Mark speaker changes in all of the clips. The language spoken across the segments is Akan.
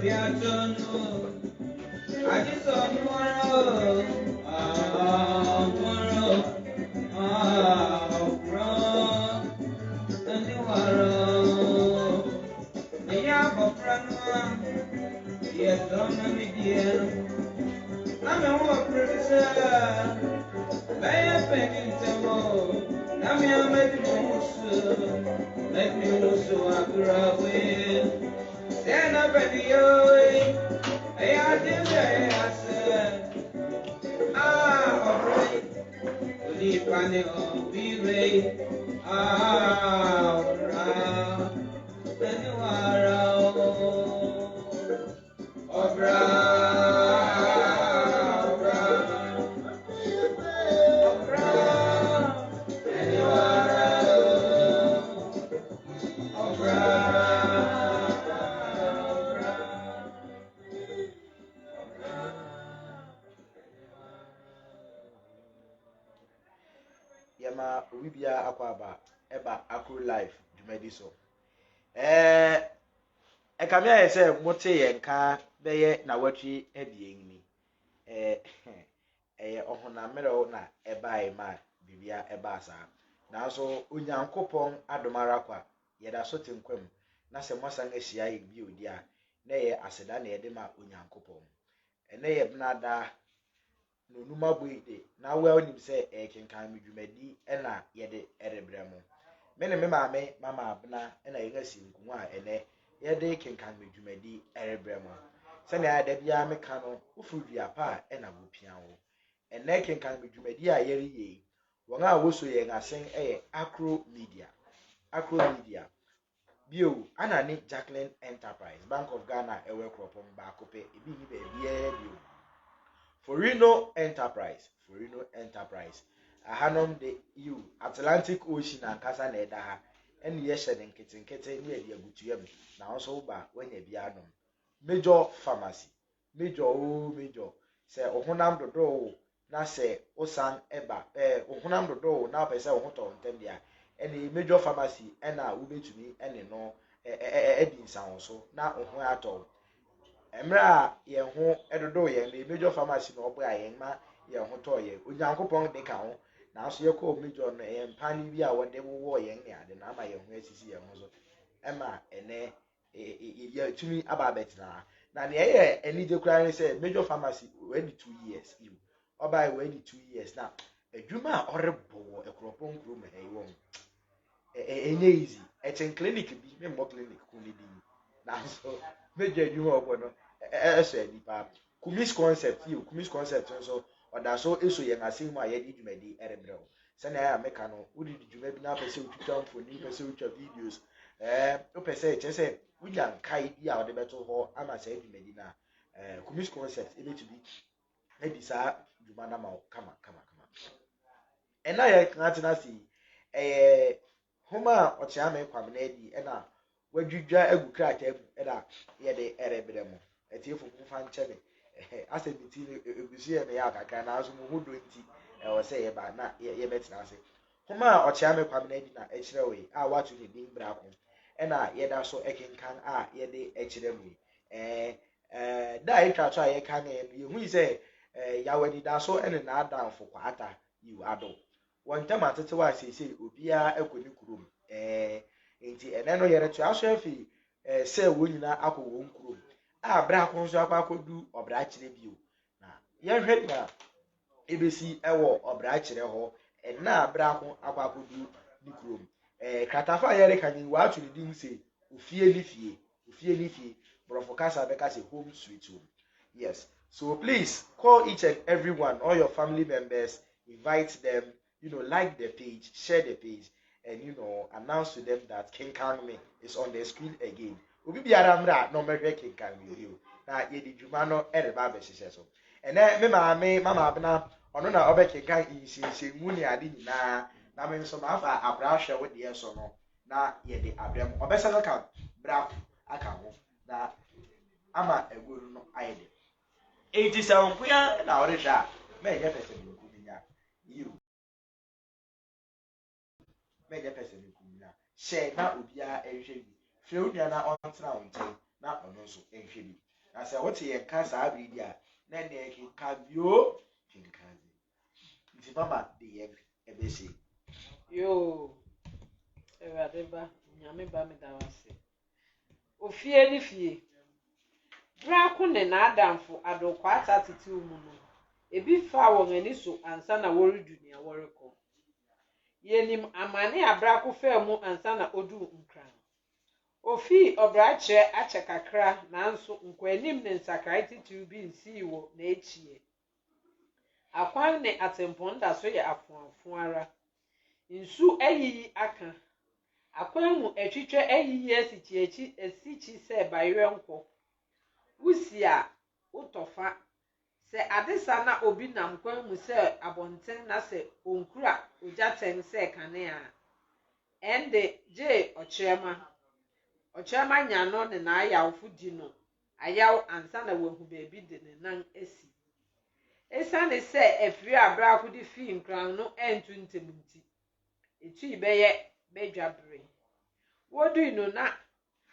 Speaker 1: Let me know so Akro way. Stand up at the way. Hey, I did I said, alright. Leave money on be ready. Alright. Then you are
Speaker 2: Yama Wibia Akwaba Eba Akro Life Jumediso. Ekamia say mote yenka beye na watri ebien ni. Ohuna mero na eba ema bibia eba sa. Na so onyankopon adomara kwa yeda so tenkwam na se mosan ahia ye bi odi a na ye aseda na yede ma onyankopon. Ene ye bnada no numa boide na wa onim se Kenkan medwumadi na yede erebremo. Me ne me maame mama abna na ye gasi nkunwa a ene yede Kenkan medwumadi erebremo. Se na ada bia meka no ufudua pa na wopia wo. Ene Kenkan medwumadi a yere ye won a woso ye ngasen Akro Media. Akro Media bio anani Jacqueline Enterprise Bank of Ghana ewe kropom ba kope ebi ni be bia bio Forino Enterprise ahanom de you Atlantic Ocean ankasa na eda ha ene ye hye de nketenkete ne ye agutuam na also ba wanya bia nom Major Pharmacy major se ohunam dodo na se osan eba ohunam dodo na pese ohoto ntem dia ene Major Pharmacy ena ubetumi ene no edi nsan so na ohun ato emra ye ho edodo ye le Major Pharmacy no obo ayen ma ye ho to ye onyankopon de ka ho na so ye ko Major no empani bi a wode wo ye ne ade na ama ye ho asisi ye ho so ema ene ye tumi aba betina na ne ye eni de kura ni say Major Pharmacy we di 2 years you oba we di 2 years na adwuma orebo ekropon kro me he won enye easy echen clinic bi me mo clinic ko ni di na so Major adwuma obo no so nipa kumis concept so oda so eso ye ngasin mu aye di dwumadi erebrɛ se na ya meka no wodi di dwuma bi na pese otwitwa mfoni pese otwa videos o pese che se wunya nkai bi a ode beto ho ama se dwumadi na kumis concept ebe to bi e di sa dwuma na ma kama ena ye kanatena si homa ochia me Kwabena di na wadwidwa agu krata mu na ye de erebrɛ mu etiefo kumfa nkyeme asebiti egusi e me ya kakra na aso mu hodo nti o se ye ba na ye betina ase homa ochia me Kwabena di na ekire we a watu ne din Brako na ye da so Kenkan a ye de ekire mu da itwa so a ye kan ye hu se ya wadi da so ene na adanfo kwata you ado wontam atete wa sese obia ekoni kurom enti ene no yere to aso afi se wonyina akọ won kurom a Brako nso akwakodu obra kire bio na ye hwe na ebesi ewo obra kire ho na Brako akwakodu ni kurom kratafa yere kan wa aturi dim se ofie ni fie brofokasa beka se home sweet home. Yes, so please call each and everyone, all your family members, invite them, like the page, share the page, and announce to them that Kenkan me is on the screen again. Obi biara mra no mehwe Kenkan me you. Na ye di dwuma no ereba be hyehyɛ so. Ene me mama abena ono na obe Kenkan insinsin mu ni ade nyina na me nso ma afa abra hwe wo de so no na ye di abrem obesa ka bra aka ho na ama eguru no ayede 87 puya na orisha me je pese ni kuminya you me je pese ni kuminya share na obia ehwe bi freudia na ontena onten na ono nso ehwe bi na sɛ wote yɛn ka saa bere di a na ne kenkan bio kenkan nti mama de yɛn ɛbɛhyɛ
Speaker 3: yo ewade ba nyame ba me da wase ofie ni fie Brako ne n'adamfo adokwa atatete mu no ebi fa wɔn ani so ansa na wɔredu nea wɔrekɔ yenim amane abrako fa mu ansa na odu nkran ofi obrakyerɛ akyɛ kakra nanso nkwanim ne nsakrai titiw bi nsi wɔ n'ekyie akwan ne atempɔn da so yɛ afoafo ara nsu ayiyi aka akwan mu atwitwa ayiyi asikyekyi sɛ bayerɛ nkɔ wusi a utɔfa sɛ adesa na obi nam kwan mu sɛ abɔnten na sɛ onkura ogyaten sɛ kanea ende gye ɔkyerɛma nya no ne n'ayawfo di no ayaw ansa na wahu baabi de ne nan asi esane sɛ afiri abrako de fi nkran no entu ntem nti etui bɛyɛ bɛdwabere wodui no na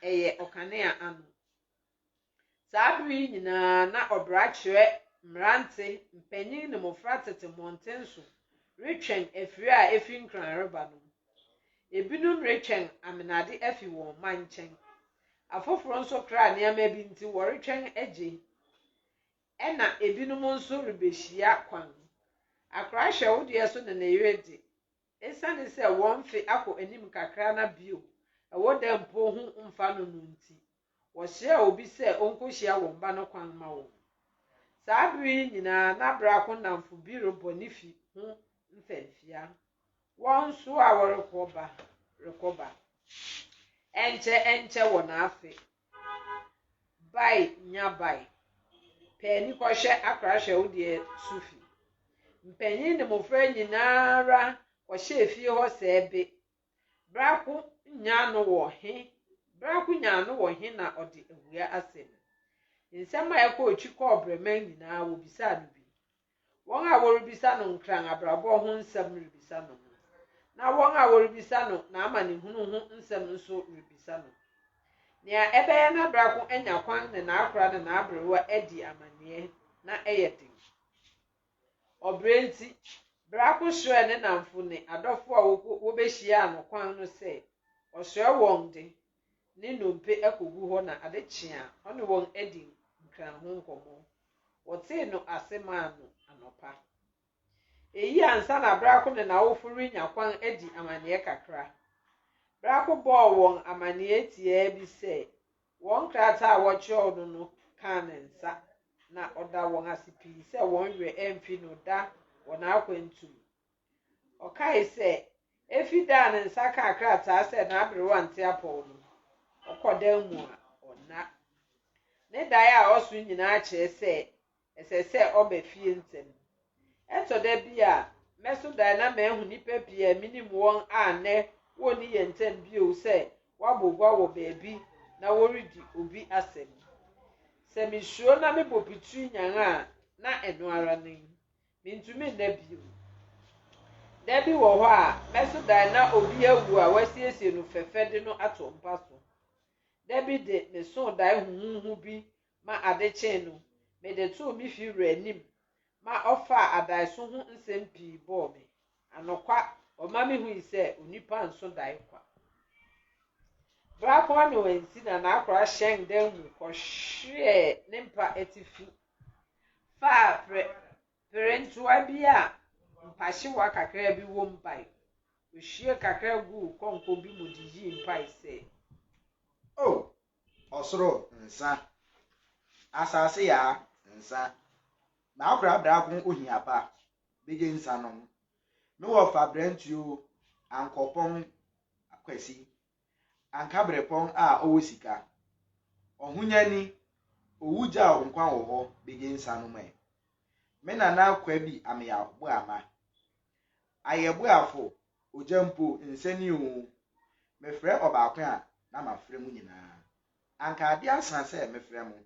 Speaker 3: ɛyɛ ɔkanea ano saa bere nyinaa na ɔbrakyerɛ mmerante mpanyin ne mmɔfra tete mmɔnten so retwɛn afiri a efi nkran reba no ebinom retwɛn amenade afi wɔn ma nkyɛn afoforo nso kra nneɛma bi nti wɔretwɛn agye ɛna ebinom nso rebehyia kwan akra hwɛ wodeɛ so ne yere de esane sɛ wɔn fe akɔ anim kakra na bio ɛwɔ da mpo ho mfa no nti wɔhyia obi sɛ onkohyia wɔn ba no kwan ma wɔn saa bere nyinaa na Brako namfo bi rebɔ ne fi ho mfɛmfia wɔn nso a wɔrekɔba ɛnkyɛ wɔ n'afe bai nya bai pɛni kɔhwɛ akra hwɛ wodeɛ sufi mpanyin ne mmɔfra nyinaa kɔhyɛ fie hɔ sɛɛbe Brako nya no wɔ he na ɔde awia asɛm nsɛm a ɛkɔ otwi kɔɔbrɛman nyinaa wɔbisa no bi wɔn a wɔrebisa no nkran abrabɔ ho nsɛm rebisa no na wɔn a wɔrebisa no na ama ne hunu ho nsɛm nso rebisa no nea ɛbɛyɛ na Brako anya kwan ne n'akora ne n'abrewa adi amanneɛ na ɛyɛ den ɔbrɛ nti Brako hyerɛ ne namfo ne adɔfo a wɔbɛhyia no kwan no sɛ ɔhyerɛ wɔn de ne nnompe akɔgu hɔ na adekyea ɔne wɔn adi nkran ho nkɔmmɔ wɔtee no ase maa no anɔpa eyi ansa na Brako ne n'awofo renya kwan adi amanneɛ kakra Brako bɔɔ wɔn amanneɛ tiaa bi sɛ wɔn krataa a wɔkyerɛw no kaa ne nsa na ɔda wɔn ase pii sɛ wɔn werɛ ɛmfi no da wɔ n'akwantum ɔkae sɛ efi da ne nsa kaa krataa sɛ n'aberewa nte apɔw no ɔkɔda mu a ɔna ne dae a ɔso nyinaa kyerɛ sɛ ɛsɛ sɛ ɔba fie ntɛm ɛtɔ da bi a mɛso dae na mahu nipa pii a minim wɔn a nnɛ wɔnni yɛ ntɛm bio sɛ wɔabɔ gua wɔ baabi na wɔredi obi asɛm sɛ misuro na mebɔ pitui nyan a na ɛno ara ne mintumi nna bio da bi wɔ hɔ a mɛso dae na obi awu a wasiesie no fɛfɛ de no ato mpa so da bi de meso dae huhuhu bi ma adekyee no mede too me fi wura anim ma ɔfa adaiso ho nsɛm pii bɔɔ me anɔkwa ɔma me hui sɛ onipa nso dae kwa Brako ne wansi na n'akora hyɛn dan mu kɔhwɛɛ ne mpa atifi fa perentoa bi a mpahyewa kakra bi wɔ mpae ohwie kakra gu kɔnkɔ bi mu de yi mpae sɛ
Speaker 2: ɔsoro nsa asase ya nsa na akora Brako ohia pa bege nsa no me wɔ fa brantuo ankɔpɔn akwasi ankabrepɔn a ɔwɔ sika ɔhunyani owugya nkwa wɔ hɔ bege nsa no mai me nana kwa bi ameya bo ama ayeboafo ojampo nsani o mefrɛ ɔbaako a na mafrɛ mu nyinaa anka ade asan sɛ mefrɛ mu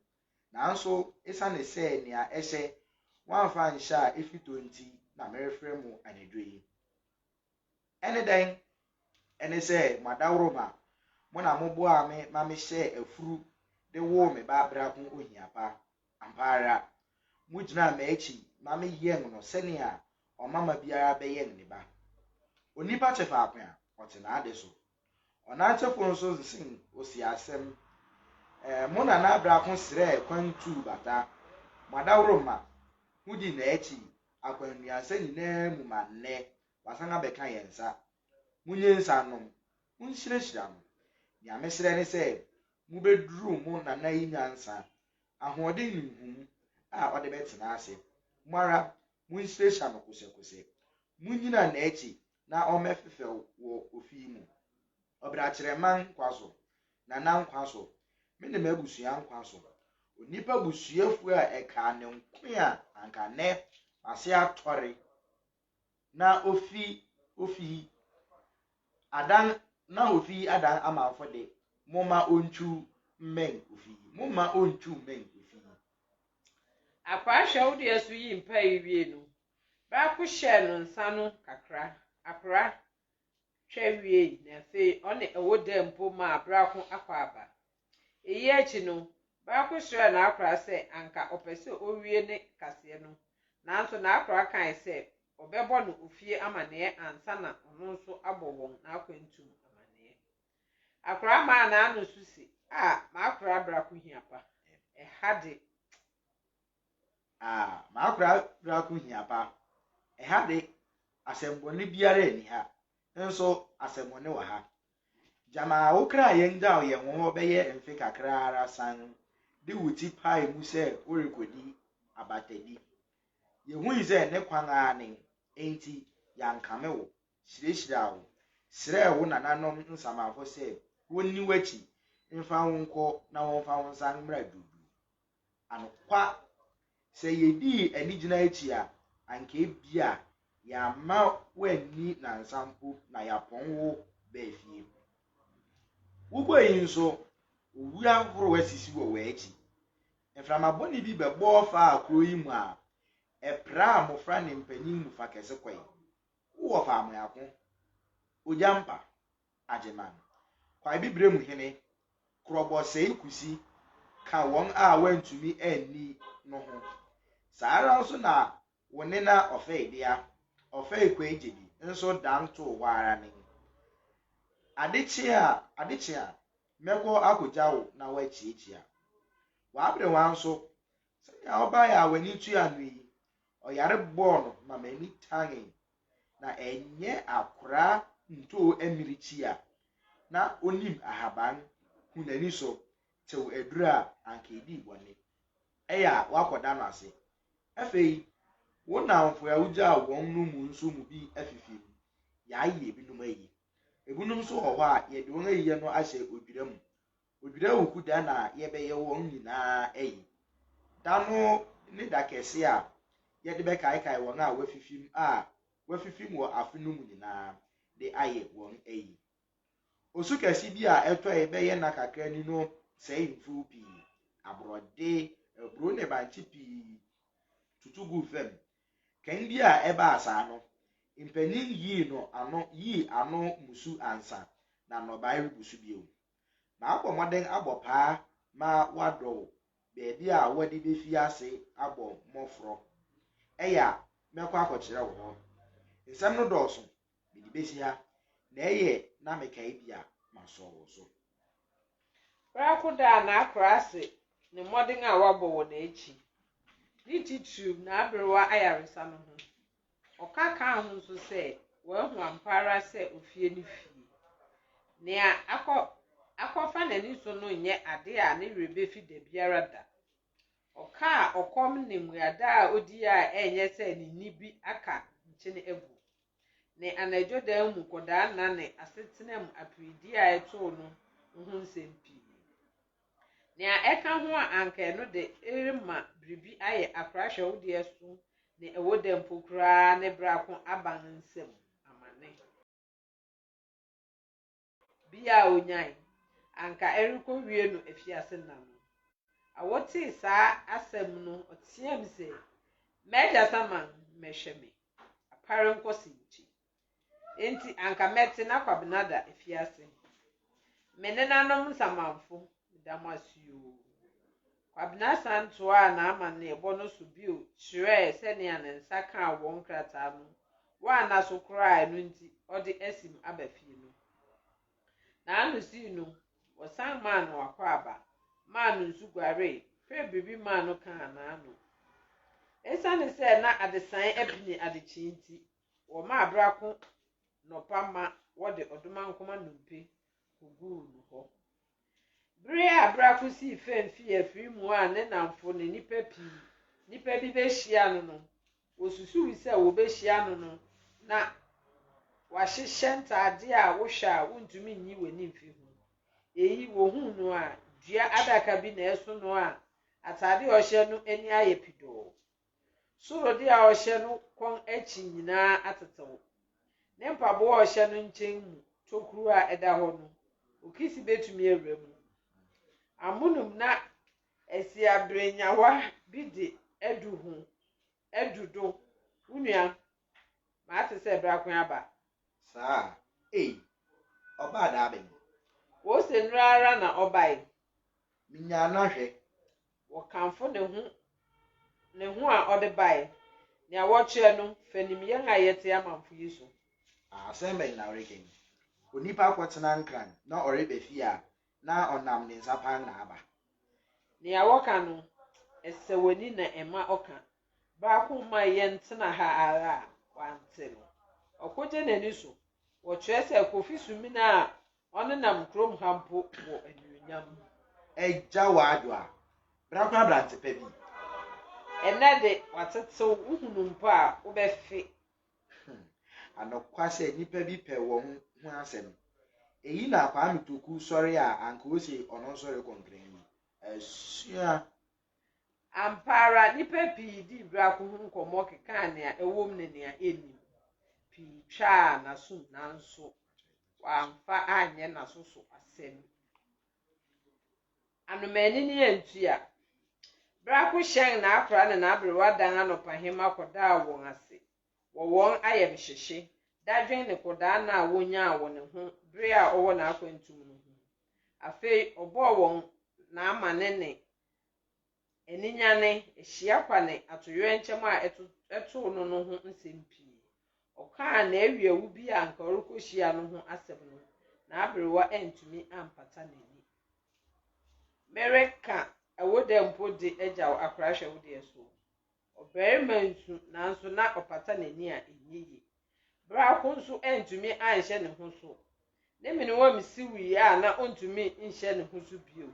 Speaker 2: nanso esane sɛ nea ɛhyɛ wanfa nhyɛ a efito nti na mefrɛ mu anadwo yi ɛne dan ɛne sɛ madawroma mo na mo boa me ma me hyɛ afuru de wo me ba Brako ohia pa ampara mujina ma echi ma me yeng no senia o mama biara be yeng ne ba onipa chefa akwa ote na ade so ona chefo nso sin osi asem mona na Brako sre kwantu bata madawro ma mudi na echi akwanua sani na mu ma nne wasanga beka yensa munye nsa no munhyirehira no ya mesre ne se mu beduru mu na na yinyansa ahoɔden nhum a ɔde bɛtena ase mara munhyirehira no kose munyina na echi na ɔmɛfefew wɔ ofie mu ɔbrakyerɛman kwaso na nan kwaso mene mabusua nkwaso onipa busuafu a ɛka ne nko a anka ne ase atɔre na ofi adan na ofi adan amanfo de moma ontu men ofi moma ontu men ofi
Speaker 3: akwahwe wo de asu yi mpa yiwie no Brako hye no nsa no kakra akra twawie na fe one ewo dempo ma Brako akwaba eyi achi no Brako hye na akra se anka opese owie ne kase no nanso na akra kan se obebo no ofie amane ansa na ono nso abowon na akwantum amane akra ma na anu susi ma akra Brako hiapa hade
Speaker 2: ma akra Brako hiapa hade asembone biara ni ha nso asembone wa ha jama okra yenda ye ho beye mfe kakra ara san de wuti pai mu se orekodi abatadi ye hu ize ne kwan ani enti yankame wo shireshira wo sire wo nananom nsamafo se wonni wachi mfa wonko na wonfa wonsan mra dudu anokwa se yedi anigina echi a anke bia ya ma wani na nsampo na ya ponwo befie ugbo yin so owu ahoro wasisi wo wechi eframaboni bi bebo fa Akro yi mu a epra mofra ne mpanyin mu fa kese kwai wo fa amyako ojampa ajeman kwai bibre mu hene krobo sei kusi ka won a wantumi ani no ho saara nso na woni na ofe dia ofe kwa ejebi nso danto wara ne adechi a mekwo akojawo na wachi a wa abre wanso se ya oba ya wani tu anu yi oyare bono ma mani tangi na enye akra nto emirichi a na onim ahaban hunani so tew edura ankedi bone eya wakoda no ase afei wona mfo ya uja won no mu nso mu bi afifim ya ayi ebinum ayi ebunum so ho a ye de won ayi no ahye odwira wuku da na ye beye won nyina ayi dano ne da kese a ye de be kai won a wafifim wo afinum nyina de aye won ayi osu kese bi a eto e beye na kakra ni no sei mfu pi abrode ebro ne banchi pi tutugu fem kendi a eba asa no impenin yi ano musu ansa na no bai busu bio ma akwomoden agbopa ma wado bebi a wadi befi ase agbo mofro eya mekwa akokire wo nsem no doso bidi besi ha na eye na mekai bia maso wo so
Speaker 3: Brako da na akra ase ne modern a wabo wo na echi ni titru na abrewa ayaresa no ho okaka ho nso se wahu ampara se ofie ni fie ne akɔfa nani so no nye ade a ne rebe fi da biara da oka okom ne muada a odi a enye se ne nibi aka nkyene egu ne anajo da mu koda na ne asetenam apridi a eto no ho nsempi ne eka ho anka no de erima bribi aye akrahwe wo de so ne ewo da mpokura ne Brako aban nsem amane bia onyai anka eriko wie no afiase na no awote saa asem no otiam se meja saman mehweme apare nkosi nchi enti anka mete na Kwabena da afiase menenanom samanfo damasio Kwabena santoa na ama ne ebo no so bio kyerɛ sɛnea ne nsa ka wɔn krataa no wa na so koraa no nti ɔde asim aba fie no na anu si no wɔsan maa no wakɔ aba maa no nso guare hwɛ bibi maa no ka na ano esane sɛ na adesan abini adekyi nti wɔ ma Brako nɔpa ma wɔde ɔdoma nkoma nompe gugu no hɔ bere a Brako si femfi afiri mu a ne namfo ne nipa bi behia no wosusu sɛ wo behia no na wahyehyɛ ntade a wohwɛ a wontumi nyi w'ani mfi ho eyi wohu no a dua adaka bi na ɛso no a atade ɔhyɛ no ani ayɛ pidoo soro de a ɔhyɛ no kɔn akyi nyinaa atetew ne mpaboa ɔhyɛ no nkyɛn mu tokuru a ɛda hɔ no okisi betumi awura mu amunum na esiabrenyawa bi de edudo unua ma ate sɛ Brako aba
Speaker 2: saa ọba da ben
Speaker 3: wo se nrara na ɔbae
Speaker 2: minya na hwɛ
Speaker 3: wo kanfo ne ho a ɔde bae ne awɔkyerɛ no fanim yɛn a yɛte amanfo yi so
Speaker 2: asɛm bɛn na ɔreken onipa akɔtena nkran na ɔreba fie a na ɔnam ne nsa pan na aba
Speaker 3: ne awɔka no ɛsɛ wani na ɛma ɔka Brako ma yɛn tena ha ara wante no ɔkɔgye n'ani so wɔkyerɛ sɛ kofi sumina a ɔne nam krom ha mpo wɔ anuonyam
Speaker 2: ɛgya wado a Brako abrante pa bi
Speaker 3: ɛnɛ de watetew uhunu mpo a wobɛfe
Speaker 2: anɔkwa sɛ nipa bi pɛ wɔn ho asɛm eyi na akwa ametoku sɔre a anka ose ɔno sɔre kɔnkran yi asua
Speaker 3: ampara nipa pii di Brako ho nkɔmmɔ keka nea ɛwɔ mu ne nea ɛnim pii twa na so nanso wamfa anyɛ na so asɛm anomani ne antua Brako hyɛn na akora ne na abrewa dan anɔpahema kɔdaa wɔn ase wɔ wɔn ayɛmhyehye dadwen ne kɔdaa na wonya wɔ ne ho bere a ɔwɔ na akwantum no ho afei ɔbɔɔ wɔn na ama ne eninyane ehyia kwa ne atoyɛ nkyɛm a ɛto no ho nsɛm pii ɔkaa na awiawu bi a nka ɔrekɔhyia no ho asɛm no na abrewa antumi ampata n'ani mereka ɛwɔ dɛ mpo de agyaw akora hwɛ wo deɛ so ɔbarima nsu nanso na ɔpata n'ani a ɛnyɛ Brako nso antumi anhyɛ ne ho so ne mene wɔ msiwi a na ontumi nhyɛ ne ho so bio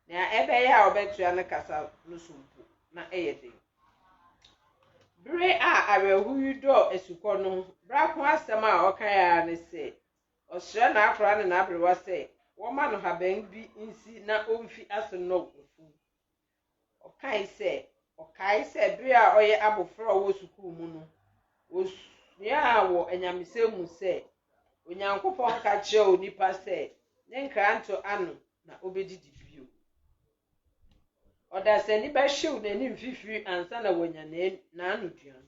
Speaker 3: na ɛbɛyɛ a ɔbɛtua ne kasa no so mpo na ɛyɛ den bere a awerɛhoyi dɔ asukɔ no Brako asɛm a ɔkae a ne sɛ ɔhyerɛ na akora ne na abrewa sɛ wɔma no haban bi nsi na ɔmfi ase no ofu ɔkae sɛ bere a ɔyɛ abofra wɔ sukuu mu no wɔsua wɔ anyamesɛ mu sɛ Onyankopɔn ka kyerɛ onipa sɛ ne nkranto ano na obedidi bio ɔda sɛ ni bɛhyew n'anim fifiri ansa na wanya n'anoduan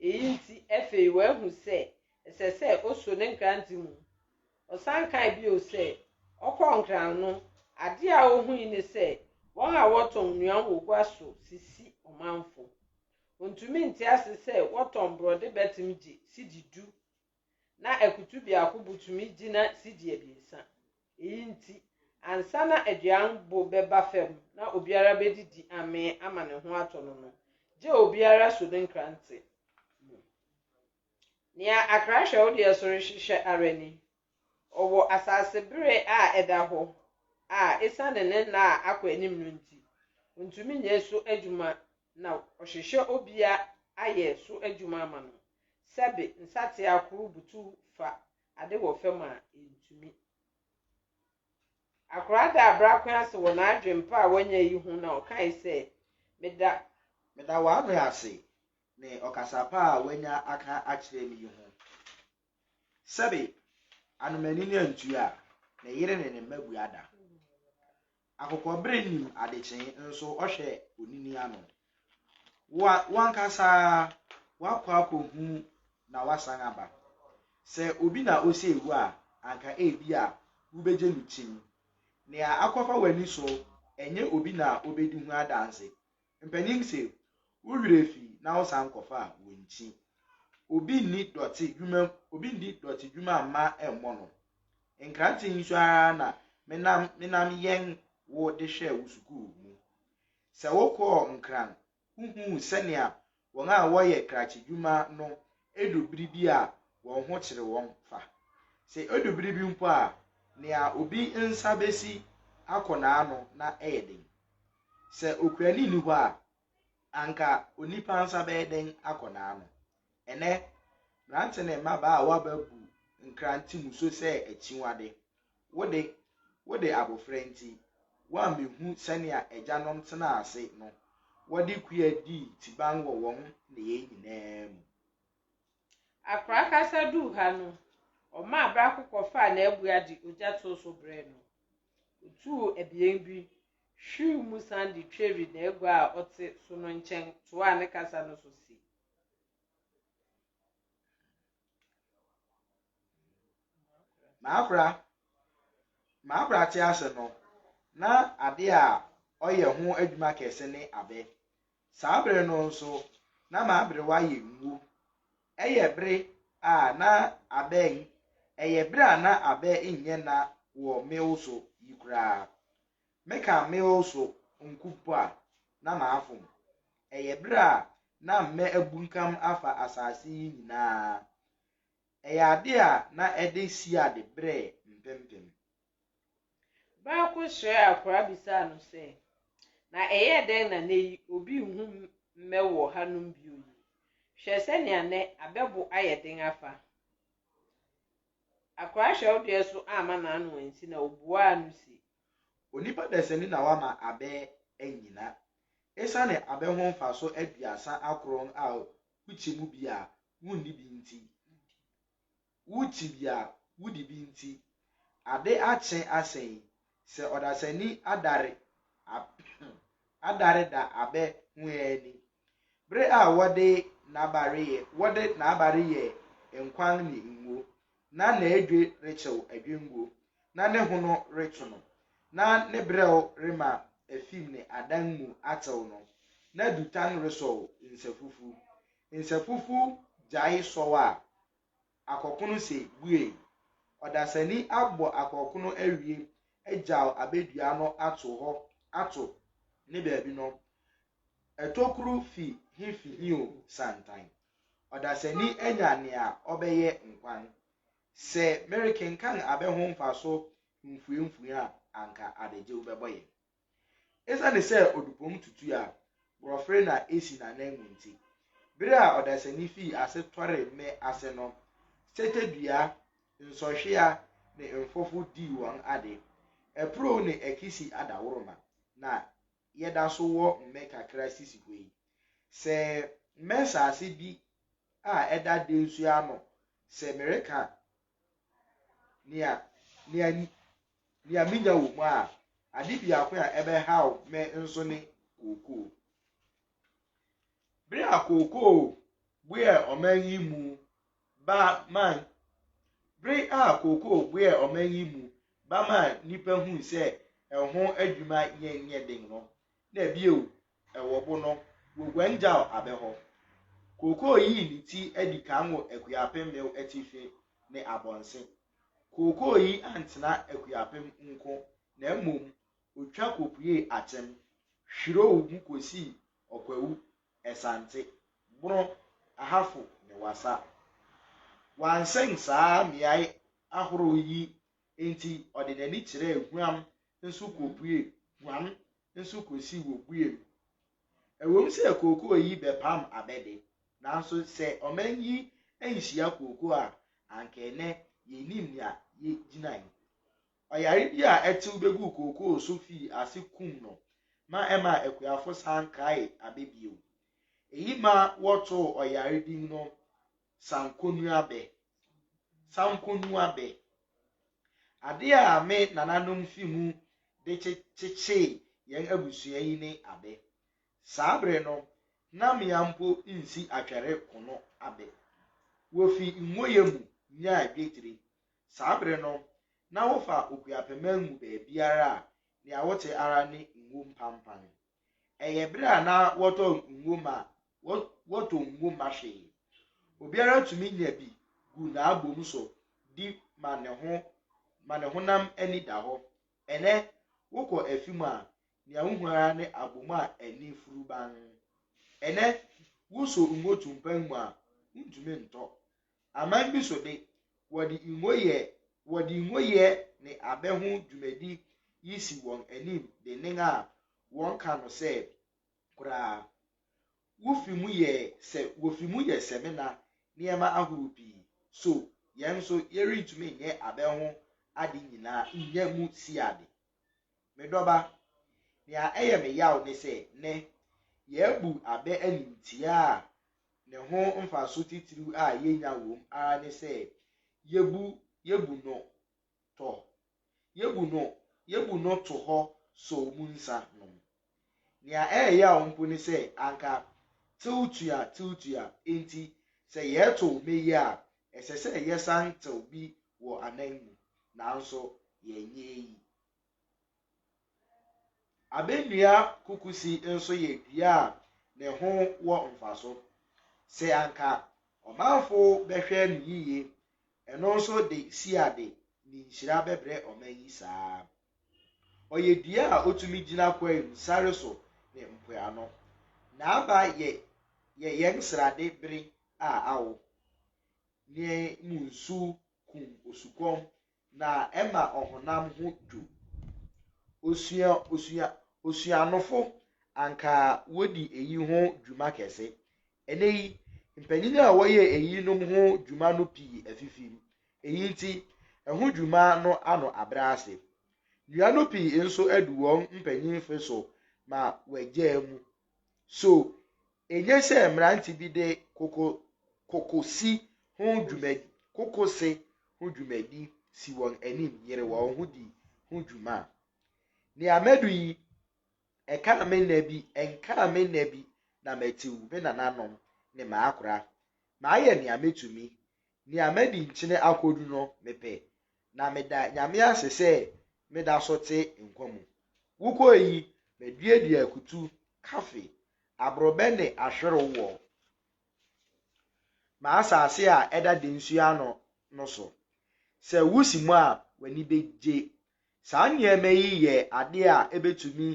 Speaker 3: eyi nti afei wahu sɛ ɛsɛ sɛ oso ne nkranto mu ɔsan kae bio sɛ ɔkɔ nkran no ade a ohui ne sɛ wɔn a wɔtɔn nnuan wɔ gua so sisi ɔmanfo ontumi nte ase sɛ wɔtɔn brɔde bɛtem gye sidi du na akutu biako butumi gyina sidi abiɛsa eyi nti ansa na aduan bo bɛba fam na obiara bɛdidi ame ama ne ho atɔ no gye obiara so ne nkrante nea akra hwɛ wo deɛ so rehyehyɛ ara ni ɔwɔ asase bere a ɛda hɔ a esane ne na akɔ anim no nti ontumi nyɛ so adwuma na ɔhyehyɛ obia ayɛ so adwuma ama no sɛbe nsate akoro butu fa ade wɔ fam a entumi akora da Brako ase wɔ n'adwempa a wanya yi ho na ɔkae sɛ meda
Speaker 2: wa no ase ne ɔkasa pa a wanya aka akyerɛ me yi ho sɛbe anomani ne antua na yere ne mmabu ada akokɔbere nim adekyen nso ɔhwɛ onini ano wankasa wakɔ akɔhu na wasan aba sɛ obi na osi ewu a anka ebi a wubegye no kyim nea akɔfa wani so enye obi na obedi hu adanse mpanyin se wurere fi na wosan kofa wonchi obi ni doti dwuma ma emmo no nkrante nso ara na menam yen wo de hwe wo sukuu mu se wokọ nkran huhu senia won a woye krachi dwuma no edobiri bi a won ho kire won fa se edobiri bi mpo a nea obi nsa besi akona ano na eyeden se okurani ni ho a anka onipa nsa be den akona ano ene brante ne maba a wababu nkranti muso se achiwade wode abofrenti wa mehu senia ejanom tena ase no wode kua di tiban wo won ne ye nyinam
Speaker 3: Akra kasa du ha no o ma Brako kofa na ebuadi oja to so bre no otu ebien bi hwu mu sandi tweri na egu a ote so no nchen to a ne kasa no so si
Speaker 2: ma akra ti ase no na ade a oye ho adwuma kese ne abe sabre no nso na ma abre wa ye nwu eye bre a na abe eye bre a na abe nye na wo meoso yikura meka meoso nkupo a na ma afum eye bre a na mme abunkam afa asase nyina eye ade a na ede si ade bre mpempem
Speaker 3: Brako hwe akra bisa no se na eye den na nei obi hu mmewo hanum bi oyi hwe se ne ne abebo ayeden afa akra hwe odie so ama na anu ansi na obua anu si
Speaker 2: onipa deseni na wama abe enyina esane abe ho mfa so aduasa akron a uchi mu bia wunni bi nti uchi bia wudi bi nti ade ache asen se odasani adare da abe hu ani bre a wode na abare ye enkwan ni nwo na edwe rechew adwengo na ne hono rechono na ne breo rema efim ne adan mu atew no na dutan reso nsefufu jai sowa akokono se bue odasani abo akokono awie ejaw abedua no ato ne baabi no etokuru fi hifihio santan odasani enya ne a obeye nkwan se Kenkan abeho mfa so mfuemfue a anka adeje ubeboye esa ne se odupom tutu a brofre na esi na nanmu nti bere a odasani fi ase tore me ase no setedua nsohwea ne mfofo di won ade epro ne ekisi adaworoma na yeda so wo mmeka krasisi koi se mesa ase bi a eda densu ano se America nia minya wo mu a ade bia ko a ebe haw me nso ne koko bre akoko bue omanyi mu ba man bre akoko bue omanyi mu ba man nipa hu se ehon adwuma yenye den no na bia ewo bo no wogwanja abeho koko yi ni ti edikan wo akuapemmel atife ne abonse koko yi antena akuapem nko na mmom otwa kopue atem hwiro ogu kosi okwawu esante bro ahafo ne wasa wansen saa miai ahoro yi enti odedani kire ehuam nso kopue huam nso kosi woguem ewom se koko yi bepam abede nanso se omanyi enhia koko a ankene yenim ya ye ginai oyare bi a etew begu koko so fi asikum no ma ema ekuafo sankai abebio eyi ma woto oyare din no sankonu abe ade a me nananom fi mu de cheche yen abusua yi ne abe sabre no na miampo nsi atware kono abe wofi nwoye mu nya adwetire sabre no na wofa okuapema mu be biara ni awote ara ni ngum pampan eye bra na woto nguma woto nguma hwe obiara tumi nya bi gu na abom so di ma ne honam ani da ho ene wokọ afimu a ni ahuhu ara ne abom a ani furuban ene wuso ngotu mpanmu a ntumi nto aman bi so de wodi ngoye ne abehu dwumadi yisi won anim de ninga won ka no se kura wofimu ye semina niema ahurupi so yen so yeri ntumi nye abehu ade nyina nye mu si ade medoba nia eye me yaw ne se ne yebu abe animtia ne ho mfaso titiru a yenya wom a ne se yebu no to ho so munsa no nia yaw mpo ne se anka tiltua enti se yeto meyi a esese yesan tel bi wo ananmu nanso yenye yi abenua kukusi enso ye dua ne ho wo mfaso se anka omanfo behwe no yiye eno nso de siade ni nhira bebre omanyi saa oye dua a otumi gina kwa nsare so ne mpoano na aba ye yensrade bere a awo ne munsu kum osukom na ema ohonam ho dwo osuanofo anka wodi eyi ho dwuma kese eneyi mpanyini a woye eyi nom ho dwuma no pii afifim eyi nti eho dwuma no ano abrase dua no pii enso adu won mpanyin feso ma wagya mu so enye se mranti bi de kokosi ho dwumadi si won anim yere won ho di ho dwuma ni amedu yi enka amenabi na metiu be na nanom ne maakura maaye ni ametumi ni amedi nchine akodu no mepe na meda nyame asese meda sote nkwamu wuko yi meduedua akutu kafe abrobe ne ahwere wo ma asase a eda de nsu ano no so se wusimu a wani beje saa nyeme yi ye ade a ebetumi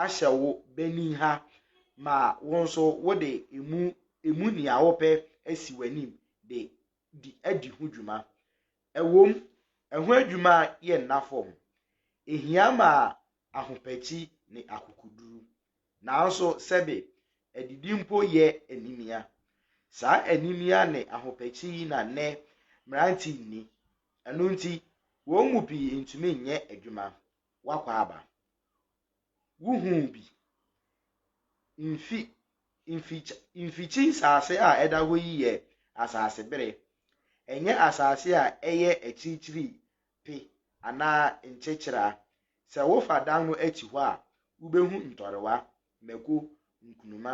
Speaker 2: ahyewo beni ha ma wonso wode emu ni awope asi wanim de di adi hudwuma ewom eho adwuma ye nnafom ehia ma ahopachi ne akukuduru nanso sebe edidimpo ye animia saa animia ne ahopachi na ne mranti ni eno nti wo mu bi ntumi nye adwuma wakwa aba wuhu bi infichi sase a eda ho yiye asase bere enye asase a eye echichiri pe ana nchechira se wo fadan no echi ho a ubehu ntorewa meko nkunuma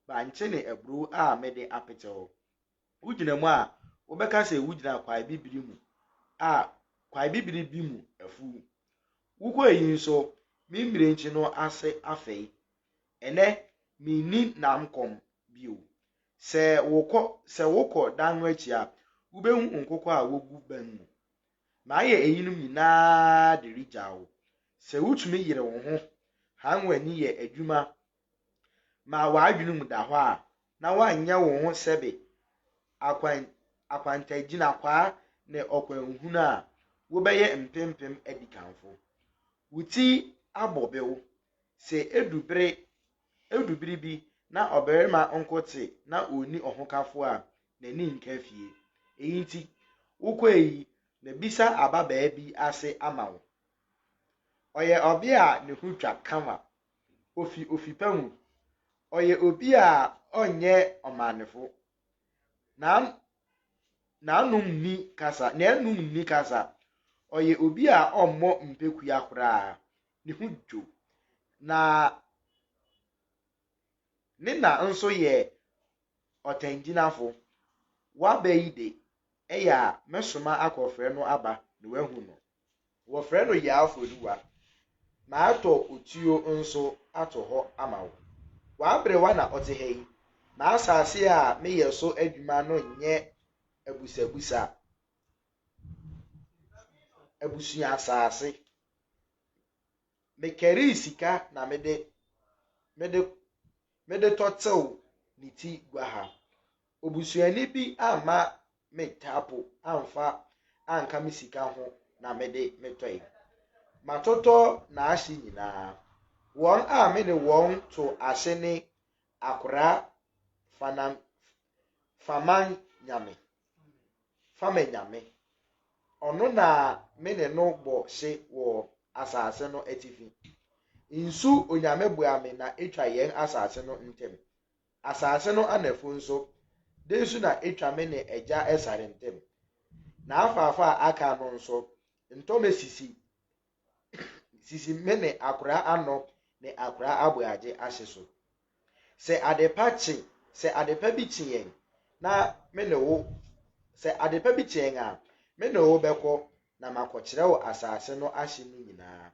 Speaker 2: ba nche ne ebru a mede apetewo ugina mu a wobeka se ugina kwa bibiri mu a kwa bibiri bi mu afu wuko yi nso mimire nchi no ase afei ene mini namkom bio se woko danwo echi a ubehu nkoko a wogu ban mu ma ye eyinum nyina de rijawo se wutumi yire wo ho hanwani ye adwuma ma waadwunum da ho a na wanya wo ho sebe akwantagina kwa ne okwanhunu a wobeye mpempem adikanfo wuti abobewo se edubiri bi na oberema onkote na oni ohokafo a nani nkafie eyinti wukọ eyi na bisa ababa bi ase amawo oye obi a ne hutwa kama ofipamu oye obi a onye omanefo na anum ni kasa oye obi a ommo mpeku yakura ne hudwo na nina nso ye otanginafo wabayide eya mesoma akofre no aba ne wahu no wo fre no ya afoluwa maato otuo nso ato hɔ ama wo wabrewa na ɔte ha yi na asase a meyɛ so adwuma no nyɛ abusabusa abusua asase mekari sika na mede tɔtew ne ti gua ha obusuani bi ama me tapo amfa anka me sika ho na mede metɔe matotɔ na ahye nyinaa wɔn a me ne wɔn to ahye ne akora fama nyame ɔno na me ne no bɔ hye wɔ asase no atifi nsu onyame bua me na etwa yɛn asase no ntem asase no anafo nso de nsu na etwa me ne agya ɛsare ntem na afaafa a aka no nso ntɔme sisi me ne akora ano ne akora aboagye ahye so sɛ adepa bi kye yɛn na me ne wo sɛ adepa bi kye yɛn a me ne wo bɛkɔ na makɔkyerɛ wo asase no ahye no nyinaa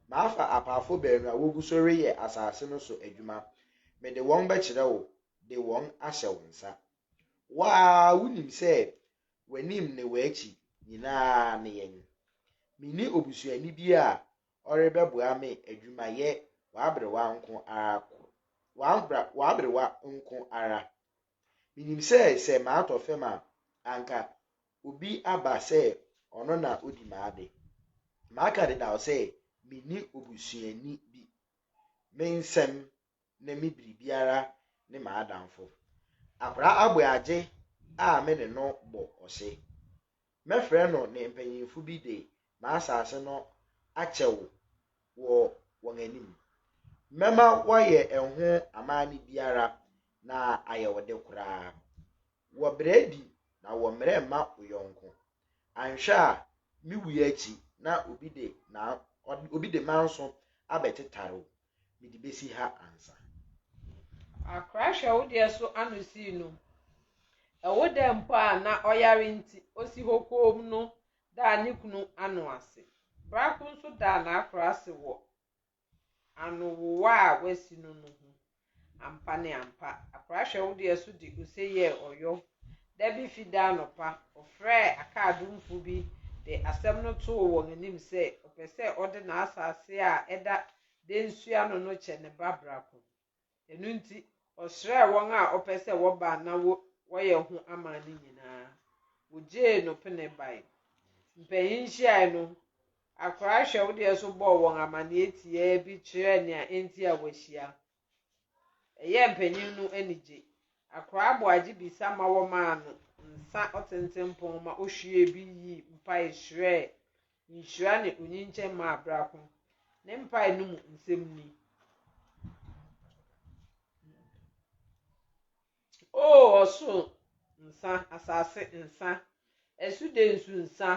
Speaker 2: maafa apaafo baanu a wogu so reyɛ asase no so adwuma mede wɔn bɛkyerɛ wo de wɔn ahyɛ wo nsa waa wonim sɛ w'anim ne w'akyi nyinaa ne yɛn mini obusuani bi a ɔrebɛboa me adwumayɛ wabrewa nko ara minim sɛ maatɔ fam a anka obi aba sɛ ɔno na odi maade maka dedaw sɛ mini obusuani bi me nsɛm na me biribiara ne maadamfo akora aboagye a me ne no bɔ ɔhye mɛfrɛ no ne mpanyinfo bi de maasase no akyɛw wɔ wɔn anim mɛma wɔyɛ ɛho amaane biara na ayɛ wɔde koraa wɔ brɛdi na wɔ mmerɛ mma oyɔnko anhwɛ a me wuya akyi na obi de manso abɛtetare mede besi ha ansa
Speaker 3: akora hwɛ wo deɛ so ano sii no ɛwo dɛ mpo a na ɔyare nti osi hɔ koom no da ne kunu ano ase Brako nso da na akora ase wɔ anowowa a wasi no ho ampa ne ampa akora hwɛ wo deɛ so de ose yɛ ɔyɔ da bi fi da anɔpa ɔfrɛ akaadumfo bi de asɛm no too wɔn anim sɛ ɔpɛ sɛ ɔde n'asase a ɛda de nsua no kyɛ ne ba Brako ɛno nti ɔsrɛ wɔn a ɔpɛ sɛ wɔba na wɔyɛ ho amaane nyinaa wogyee no pene bae mpanyin hyiae no akora hwɛ wo deɛ so bɔɔ wɔn amanneɛ tiaa bi kyerɛ nea enti a wɔahyia ɛyɛ mpanyin no anigye akora aboagye bisa ma wɔmaa no nsa ɔtentempɔn ma ohwie bi yi mpae hyerɛ nhyira ne onyinkyɛn ma Brako ne mpae no mu nsɛm ni ɔso nsa asase nsa ɛsu de nsu nsa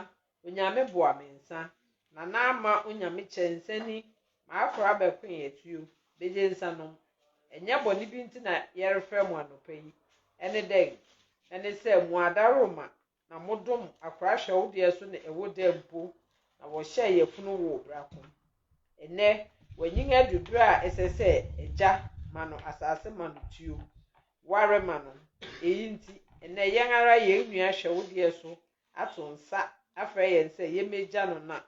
Speaker 3: onyame boa me nsa na ama onyame kyɛnsani ma akora bɛko yɛtuo begye nsa nom ɛnyɛ bɔne bi nti na yɛrefrɛ mu anɔpa yi ɛne dɛn ɛne sɛ mu adaroma na modom akora hwɛ wo deɛ so ne ɛwo dɛ mpo na wɔhyɛ yɛfunu wɔ Brako ɛnɛ wɔnyin aduduro a ɛsɛ sɛ ɛgya ma no asase ma no tuo ware ma no eyi nti ɛnɛ yɛn ara yɛn nua hwɛ wo deɛ so ato nsa afrɛ yɛn sɛ yɛmɛgya no na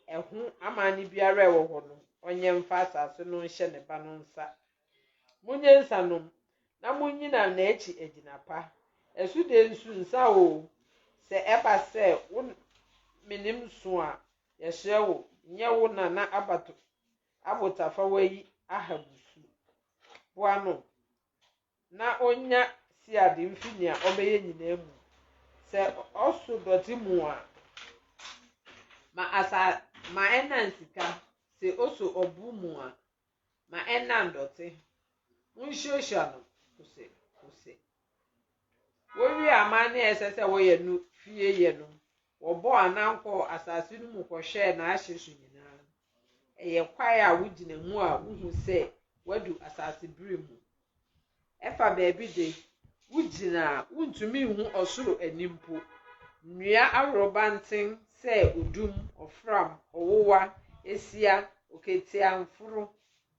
Speaker 3: ɛho amaane biara ɛwɔ hɔ no ɔnyɛ mfa asase no nhyɛ ne ba no nsa munye nsa nom na munyina n'akyi agyina pa ɛsu de nsu nsa o sɛ ɛba sɛ wo menim so a yɛhyɛ wo nyɛ wo nana abotafa wayi ahabusu boa no na onya si ade mfi nea ɔbɛyɛ nyinaa mu sɛ ɔso dɔte mu a ma ɛna nsika sɛ oso ɔbu mu a ma ɛna ndɔte nhyiahyia no kose wɔwie amane ɛsɛ sɛ wɔyɛ no fie yɛ no wɔbɔ anankɔ asase no mu kɔhwɛ na ahye so nyinaa ɛyɛ kwae a wogyina mu a wohu sɛ wadu asase bere mu ɛfa baabi de wogyina wontumi hu ɔsoro animpo nnua aworoba nten sɛ odum ɔfram ɔwowa esia okete amforo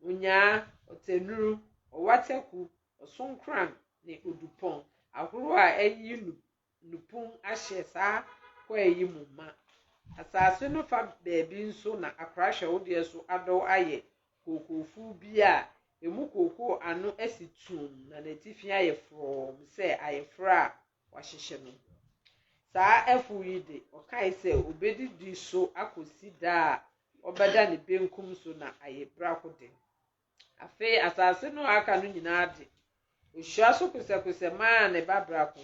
Speaker 3: onya otenuru owateku osonkran ne odupon ahoro a eyi lupun ahye saa kwa eyi mumma asase no fa beebi nso na akrahwe wo de so ado aye kokofu bi a emu koko ano asitum na natifi aye from se aye fra wahyehye no saa efu yi de okai se obedidi so akosi da obeda ne benkum so na aye brako de afi asase no aka no nyina de ohua so kosakose ma ne babrako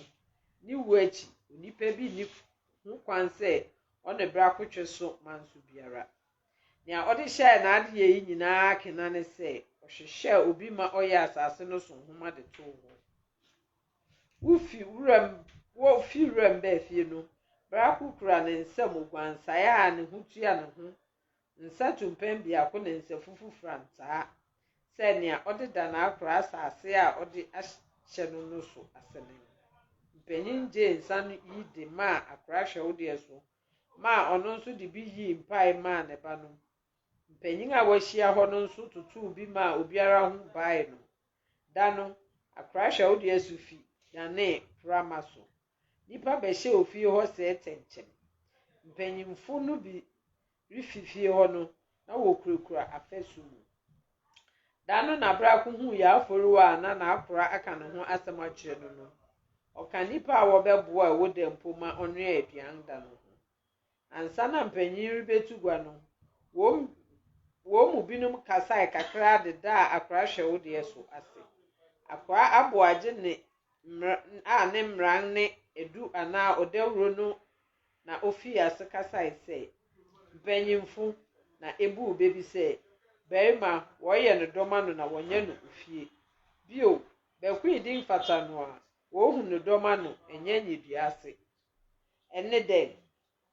Speaker 3: ni wuachi onipa bi ni hu kwan se one brako twe so manso biara nia ode hye na ade yi nyina kena ne se ohwehwe obi ma oye asase no so homa de to ho wo fi wuram ba fie no brako kura ne nsam ogwansae a ne hutua ne ho nsa tumpem bia ko ne nsa fufu frantaa se nia ode da na akora asase a ode ahye no so asene mpanyin je nsa no yi de ma akora hwe wo de so ma ono nso de bi yi mpai ma ne ba no mpanyin a wahia ho no nso tutu bi ma obiara ho bai no da no akora hwe wo de so fi na ne prama so nipa be hye ofie ho se tenchem mpanyimfo no bi rififie ho no na wokurakura afesu mu da no na brako hu ya aforuwa na akora aka ne ho asem akire no oka nipa a wobeboa wo de mpoma onwe aduan da no ho ansa na mpanyin ribetu gwa no wo mu binum kasai kakra de da akora hwe wo de so ase akora aboaje ne ne mran ne edu ana odewro no na ofi ase kasai se mpanyimfo na ebu bebi se berima woye no doma no na wonye no ofie bio beku idin fata no a wo hu no doma no enye nyiduase enne de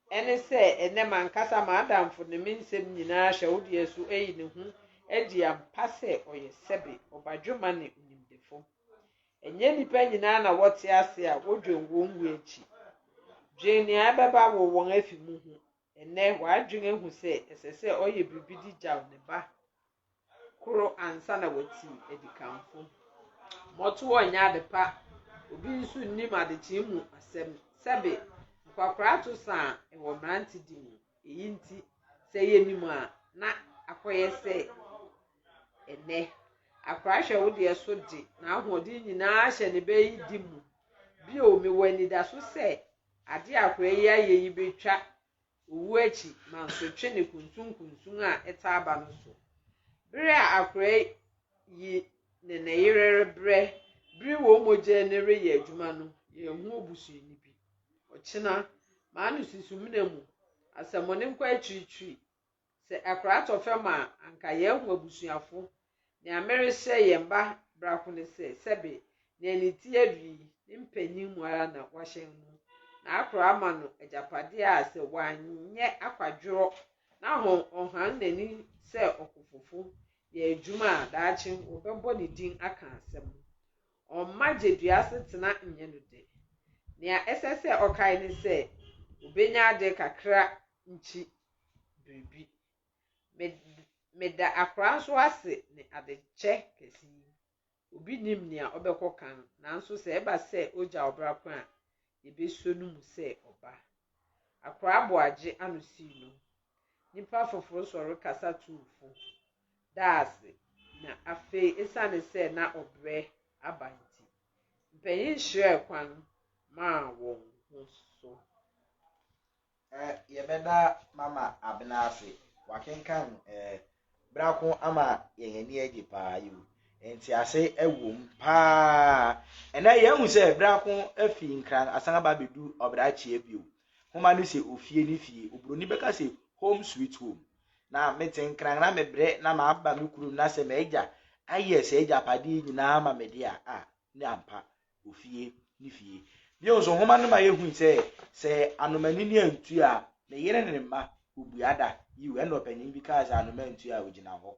Speaker 3: ene se enne mankasa ma adamfo ne minsem nyina hye wo de so eyi ne hu edi ampa se oye sebe obadwoma ne onimdefo enye nipa nyina na wote ase a wodwenwo nwu echi dwene abeba wo won afi mu hu enne wadwen hu se esese oye bibidi jaw ne ba kuro ansa na wati edikanfo moto onya de pa obi nsu nnim adechi mu asem sebe kwakora to sa e wo mranti di mu eyi nti se ye nimu a na akoye se enne akora hwe wo de so di na ahodi nyina hye ne be yi di mu bi o mi wani da so se ade akora yi ayeyi betwa owu achi manso twe ne kunsun a eta aba no so bere a akora yi ne yirere bere wo moje ne re ye adwuma no ye hu obusu ni bi ochina ma anu sisumina mu asamone nkwa achiri se akora to fema anka ye hu abusuafo ne amere hye ye mba brako ne se sebe ne niti adwi ne mpanyin mu ara na wahye no na akora ama no ajapade a se wanye akwadworo na ho ohan nani se okofofo ye adwuma daachi obembo ne din aka asem omma jeduase tena nye no de ne esese okai ne se obenya ade kakra nchi bibi meda akora so ase ne adeche kesi obi nim ne a obekọ kan nanso se eba se oja obrako a ebeso no mu se oba akora aboaje anusi no nipa foforo soro kasa tuufo daase na afe esane se na obre abanti mpanyin hye kwan ma won ho so
Speaker 2: yebeda mama abnase wakenkan brako ama yehani agi pa yu enti ase ewom pa ena yehu se brako afi nkran asanga ba bedu obrachi ebio homa no se ofie ni fie obroni beka se home sweet home na meten nkran na mebre na ma aba me kuru na se meja aye se eja pade nyina ma mede a ni ampa ofie ni fie bi onso homa no ma yehu se anomani ni antu a ne yere ne ma obuada yiwe no panyin bi ka za anoma antu a ogina ho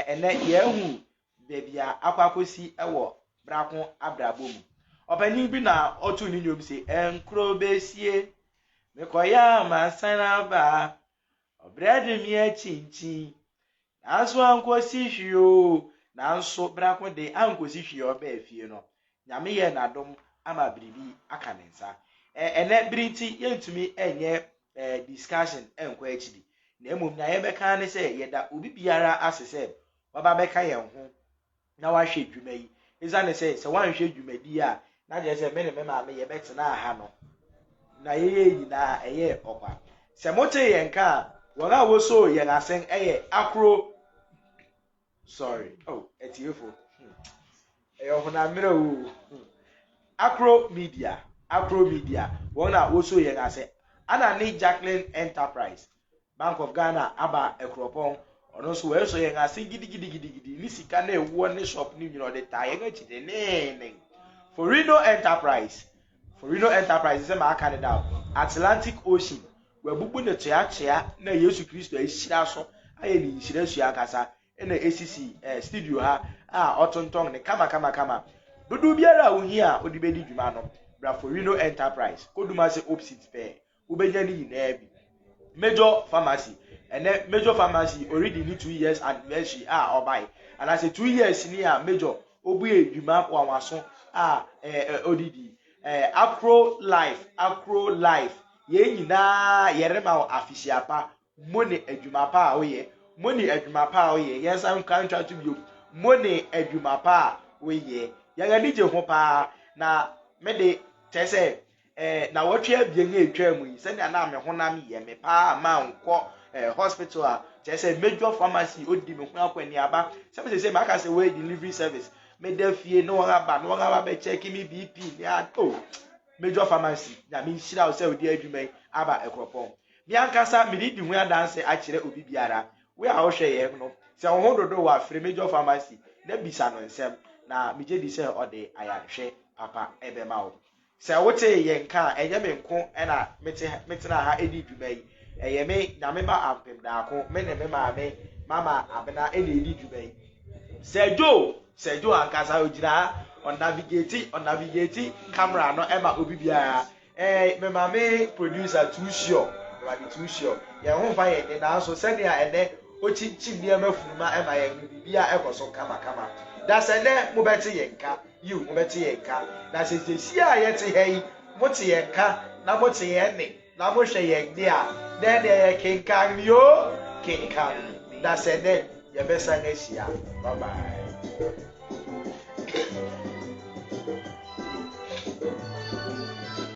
Speaker 2: ene yehu bebia akwakosi ewo brako abrabo mu opanyin bi na otu ni nyom se enkro besie mekoya ma sana ba Obrade mi achinchi. Nanso ankosi hwio. Nanso Brako de ankosi hwio ba afie no. Nyame ye nadom ama biribi aka ne nsa. Ene brinti yentumi enye discussion enko akidi. Na emom na ye beka ne se yeda obi biara asese waba beka ye ho na wahwe dwuma yi. Eza ne se wanhwe dwumadi a na je se me ne me maame ye betena aha no. Na ye nyina eye okwa. Se mote ye nka won a woso ye nasen eye Akro sorry. Oh, etiefo. Eyo ho na mira wo. Akro Media. Won a woso ye nasen. Ana ni Jacqueline Enterprise. Bank of Ghana aba ekropon. Ono so we so ye nasen gidi ni sika na ewo ne shop ni nyino de ta ye ngachide ne. Forino Enterprise is ma aka ne down. Atlantic Ocean. We bubu ne tia na Yesu Kristo ehira so aye ni nhira sua kasa na ACC studio ha otontong ne kama. Dudu biara ohi a odibedi dwuma no. Bra Forino Enterprise. Koduma se opposite pair. Ubenya ni na bi. Major Pharmacy. And then Major Pharmacy already need 2 years anniversary obai. And I say 2 years ni a Major obuye dwuma kwa waso odidi. Akro life ye nyina yerema afisia pa money adwuma pa oye yes I'm contract to you money adwuma pa oye ya ni je ho pa na me de tese na wotwe abien etwa mu yi se na me ho na me ye me pa ma nko hospital a tese Major Pharmacy odi me ho akwani aba se maka se we delivery service me da fie no aba be check me BP ya Major Pharmacy na me shira o se odi adwuma aba ekropon mi ankasa me di hu adanse a kire obi biara we a wo hwe ye no se wo ho dodo wa free Major Pharmacy na bisa no nsem na me je di se ode ayahwe papa ebe ma wo se wote ye nka enye me nko na metena ha edi dwuma yi eye me na me ma ampem da ko me ne me mama abena edi dwuma yi Sejo ankasa ogira on navigate camera no ema obi bia me mama producer too sure ye ho fa ye na so send ya ene ochinchi ne mafuruma ema ye bibia ekoso kama da se ne mo beti ye nka mo beti ye nka na se si a ye te hei mo te ye nka na mo te ye ne na mo hwe ye de a na ye Kenkan da se ne ye besa ngesia bye bye